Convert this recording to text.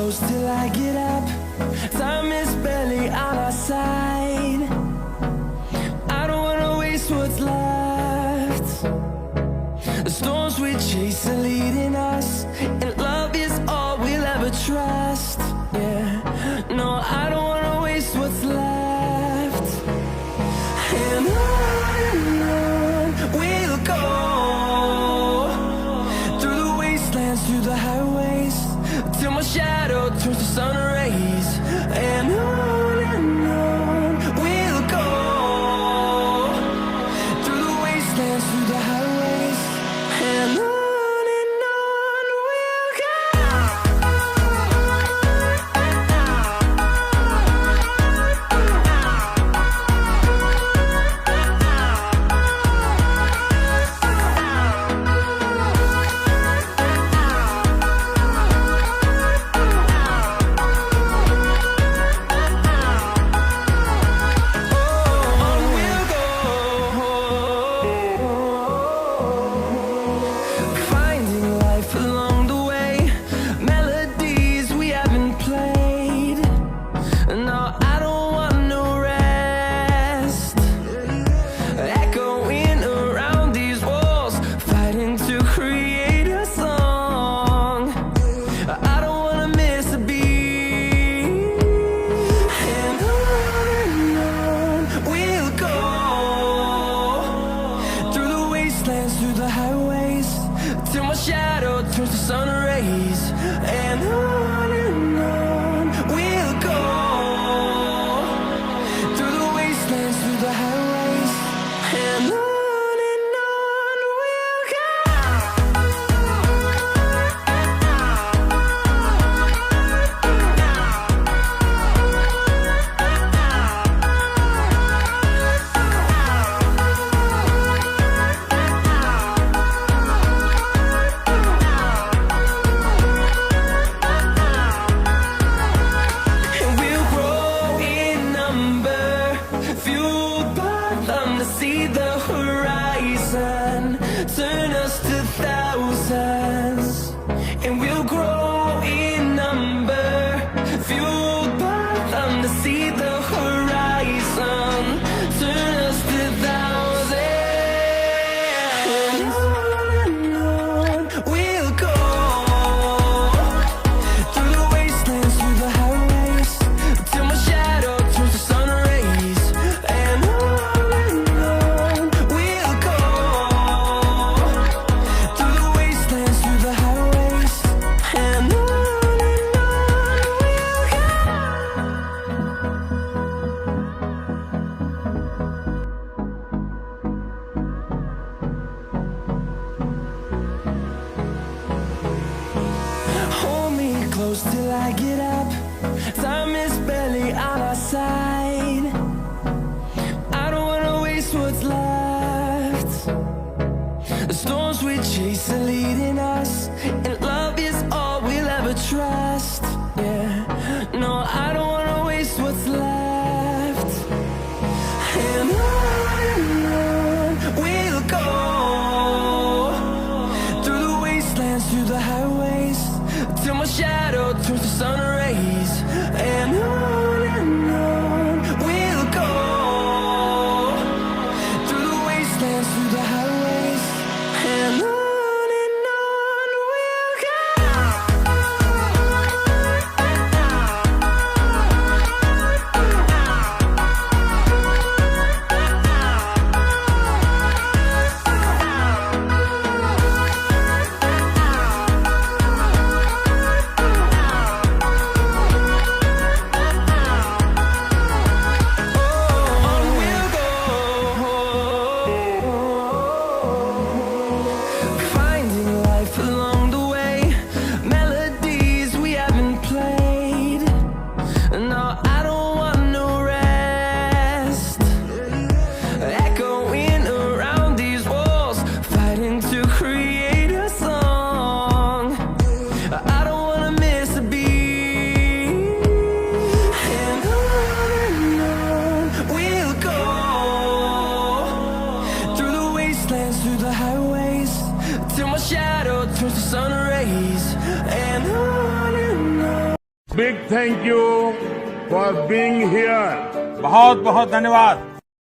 close till I get up. Time is barely on our side. I don't wanna waste what's left. The storms we chase are leading us, and love is all we'll ever trust. Yeah, no, I don't wanna waste what's left. And on we'll go, through the wastelands, through the highways, till my shadow turns to sun rays. And on we'll go, through the wastelands, through the highways, and on we'll go. Through the highways, till my shadow turns to sun rays. And on we'll go, through the wastelands, through the highways, and on we'll go. See the horizon, turn us to thousands, and we'll grow in number, fueled by them to see the horizon, turn us to thousands. And on we'll go, through the wastelands, through the highways, till my shadow turns to sun rays. And close till I get up. Time is barely on our side. I don't wanna waste what's left. The storms we chase are leading us, and love is all we'll ever trust. Yeah, no, I don't wanna waste what's left. And on we'll go, through the wastelands, through the highways, till my shadow turns to sun rays. And on we'll go, through the wastelands, through the highways, and on we'll go. till my shadow turns to sun rays. And on Big thank you for being here. बहुत बहुत धन्यवाद।